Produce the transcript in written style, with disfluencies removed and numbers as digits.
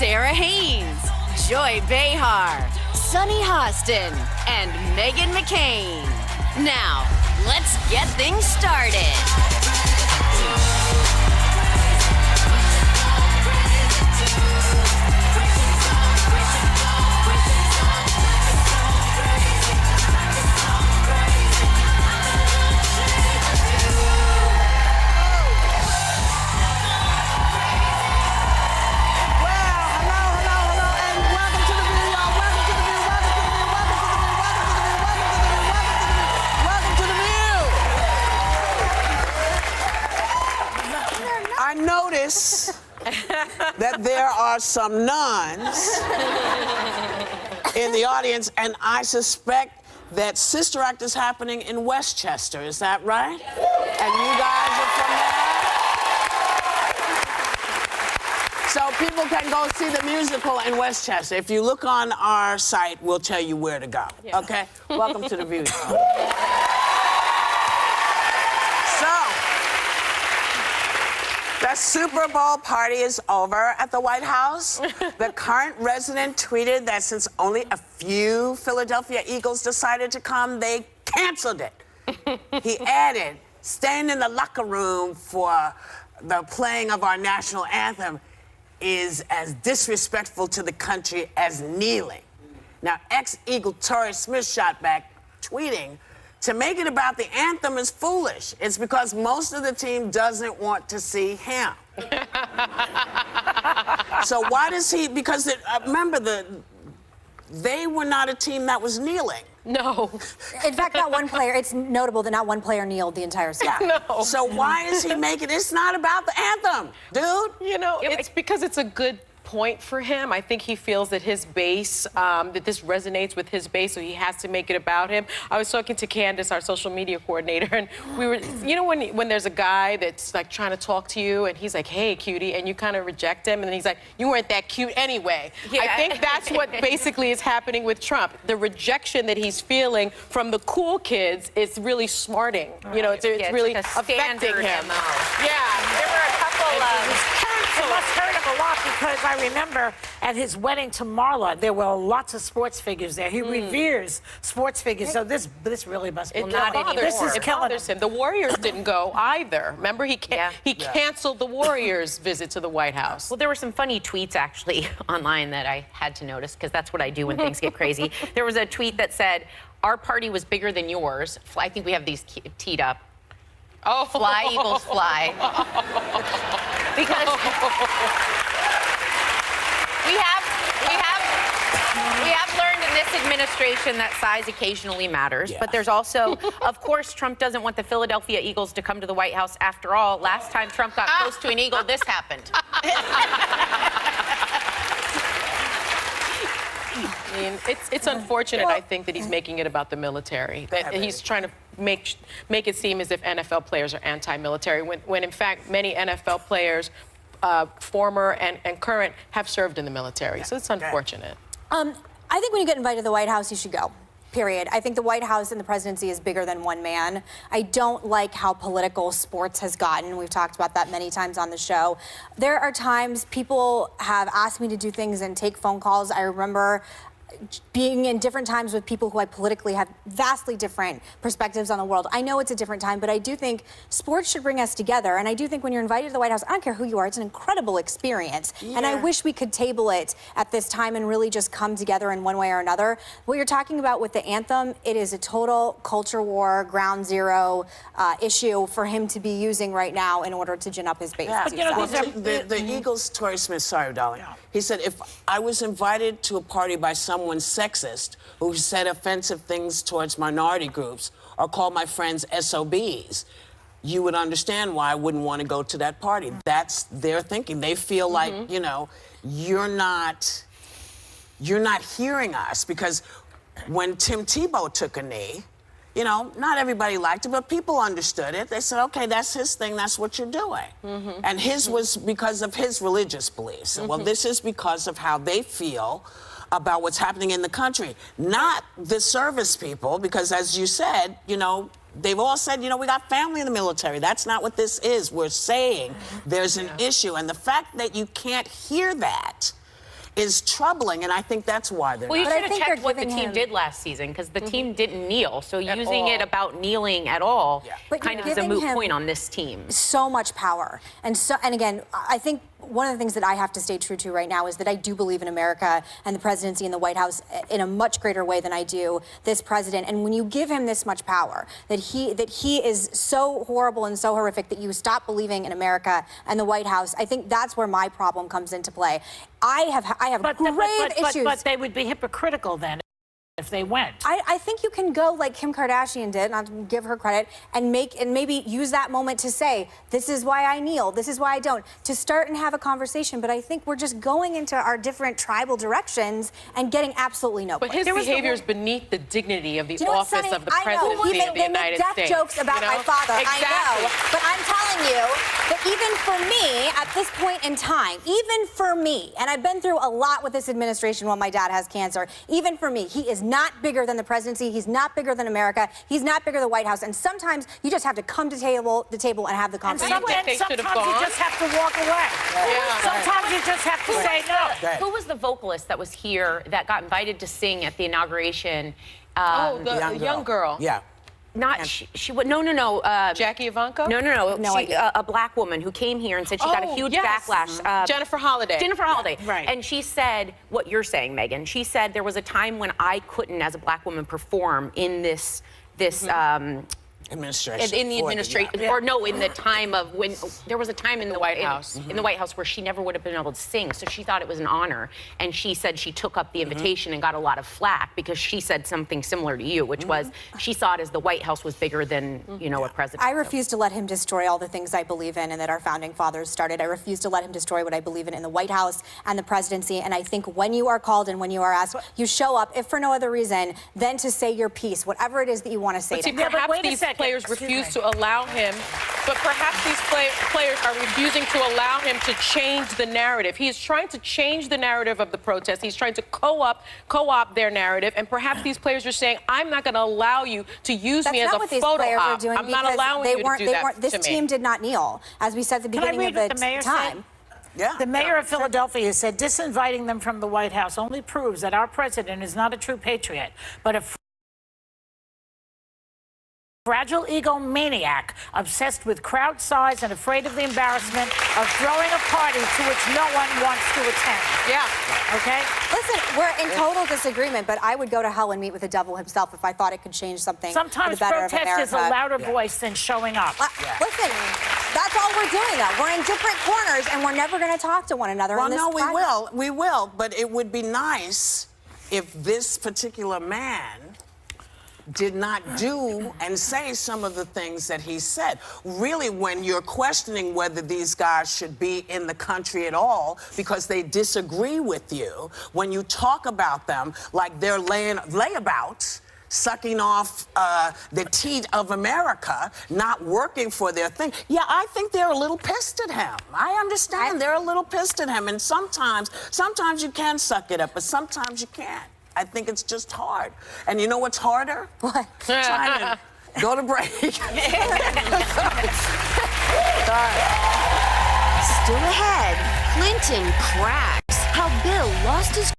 Sarah Haynes, Joy Behar, Sunny Hostin, and Megan McCain. Now, let's get things started. I notice that there are some nuns in the audience, and I suspect that Sister Act is happening in Westchester. Is that right? And you guys are from there? So people can go see the musical in Westchester. If you look on our site, we'll tell you where to go. Yeah. Okay? Welcome to The View. The Super Bowl party is over at the White House. The current resident tweeted that since only a few Philadelphia Eagles decided to come, they canceled it. He added, staying in the locker room for the playing of our national anthem is as disrespectful to the country as kneeling. Now, ex-Eagle Torrey Smith shot back, tweeting, to make it about the anthem is foolish. It's because most of the team doesn't want to see him. So why does he, because remember, they were not a team that was kneeling. No. In fact, not one player, it's notable that not one player kneeled the entire season. Yeah. No. So why is he making, it's not about the anthem, dude. You know, it's because it's a good point for him. I think he feels that his base, that this resonates with his base, so he has to make it about him. I was talking to Candace, our social media coordinator, and we were, you know, when there's a guy that's like trying to talk to you and he's like, hey, cutie, and you kind of reject him, and then he's like, you weren't that cute anyway. Yeah. I think that's what basically is happening with Trump. The rejection that he's feeling from the cool kids is really smarting. Right. You know, it's really affecting him. Yeah, there were a couple of... It must hurt him a lot because I remember at his wedding to Marla, there were lots of sports figures there. He reveres sports figures, so this really must be not anymore. This is killing him. The Warriors didn't go either. Remember, he canceled the Warriors' visit to the White House. Well, there were some funny tweets actually online that I had to notice because that's what I do when things get crazy. There was a tweet that said, "Our party was bigger than yours." I think we have these teed up. Oh, fly, Eagles, fly. Because we have learned in this administration that size occasionally matters, but there's also, of course, Trump doesn't want the Philadelphia Eagles to come to the White House. After all, last time Trump got close to an Eagle, this happened. I mean, it's unfortunate, I think, that he's making it about the military. That he's trying to make it seem as if NFL players are anti-military, when in fact, many NFL players, former and current, have served in the military. So it's unfortunate. I think when you get invited to the White House, you should go. Period. I think the White House and the presidency is bigger than one man. I don't like how political sports has gotten. We've talked about that many times on the show. There are times people have asked me to do things and take phone calls. I remember being in different times with people who I politically have vastly different perspectives on the world. I know it's a different time, but I do think sports should bring us together. And I do think when you're invited to the White House, I don't care who you are, it's an incredible experience. Yeah. And I wish we could table it at this time and really just come together in one way or another. What you're talking about with the anthem, it is a total culture war, ground zero issue for him to be using right now in order to gin up his base. Yeah. But, you know, the Eagles, Torrey Smith, sorry, darling. Yeah. He said, if I was invited to a party by someone sexist who said offensive things towards minority groups or called my friends SOBs, you would understand why I wouldn't want to go to that party. That's their thinking. They feel like, you know, you're not hearing us, because when Tim Tebow took a knee, you know, not everybody liked it, but people understood it. They said, okay, that's his thing, that's what you're doing. And his was because of his religious beliefs. Well, this is because of how they feel about what's happening in the country, not the service people, because as you said, you know, they've all said, you know, we got family in the military. That's not what this is. We're saying there's an issue. And the fact that you can't hear that is troubling, and I think that's why they're Well, you not. should have think checked they're what the giving team him- did last season, because the team didn't kneel. So At using it all. about kneeling at all But kind you're of is a giving moot him point on this team. so much power. And again, I think one of the things that I have to stay true to right now is that I do believe in America and the presidency and the White House in a much greater way than I do this president. And when you give him this much power, that he is so horrible and so horrific that you stop believing in America and the White House, I think that's where my problem comes into play. I have grave issues. But they would be hypocritical then if they went. I think you can go like Kim Kardashian did, not to give her credit, and maybe use that moment to say, this is why I kneel, this is why I don't, to start and have a conversation. But I think we're just going into our different tribal directions and getting absolutely nowhere. But his behavior is beneath the dignity of the Do you know what, office Sonny? of the I know. presidency He of the they United make death States. jokes about you know? my father. Exactly. I know. But I'm telling you that even for me, at this point in time, even for me, and I've been through a lot with this administration while my dad has cancer, even for me, he is not bigger than the presidency. He's not bigger than America. He's not bigger than the White House. And sometimes you just have to come to the table and have the And conversation. think they should have sometimes you gone? just have to walk away. Yeah. Sometimes you just have to say no. Who was the vocalist that was here that got invited to sing at the inauguration? Oh, the young girl. Yeah. Not she would no. Jackie Ivanko? No. No She, idea. a black woman who came here and said she got a Oh, huge yes. backlash. Jennifer Holiday. Jennifer Holiday. Right. And she said what you're saying, Megan. She said there was a time when I couldn't, as a black woman, perform in this Administration. in the for administration, yeah. or no, in the time of when there was a time in the White House. in the White House where she never would have been able to sing. So she thought it was an honor, and she said she took up the invitation and got a lot of flack because she said something similar to you, which was she saw it as the White House was bigger than a president. I refuse to let him destroy all the things I believe in and that our founding fathers started. I refuse to let him destroy what I believe in the White House and the presidency. And I think when you are called and when you are asked, you show up, if for no other reason, than to say your piece, whatever it is that you want to say But to see, him. but perhaps wait a these second. players Excuse refuse me. to allow him, but perhaps these players are refusing to allow him to change the narrative. He is trying to change the narrative of the protest. He's trying to co-opt their narrative, and perhaps these players are saying, I'm not going to allow you to use That's me as not a what these photo players are op. doing I'm not because allowing they you weren't, to do they that weren't, this to me. team did not kneel, as we said at the Can I beginning read of what the mayor time. Yeah. The mayor of Philadelphia said disinviting them from the White House only proves that our president is not a true patriot, but a fragile egomaniac obsessed with crowd size and afraid of the embarrassment of throwing a party to which no one wants to attend. Yeah. Okay? Listen, we're in total disagreement, but I would go to hell and meet with the devil himself if I thought it could change something Sometimes for the better of protest America. is a louder voice than showing up. Listen, that's all we're doing, though. We're in different corners, and we're never going to talk to one another. Well, on this no, we platform. will, but it would be nice if this particular man did not do and say some of the things that he said. Really, when you're questioning whether these guys should be in the country at all because they disagree with you, when you talk about them like they're layabouts, sucking off the teat of America, not working for their thing. Yeah, I think they're a little pissed at him. I understand they're a little pissed at him, and sometimes you can suck it up, but sometimes you can't. I think it's just hard. And you know what's harder? What? Trying to go to break. Still ahead, Clinton cracks how Bill lost his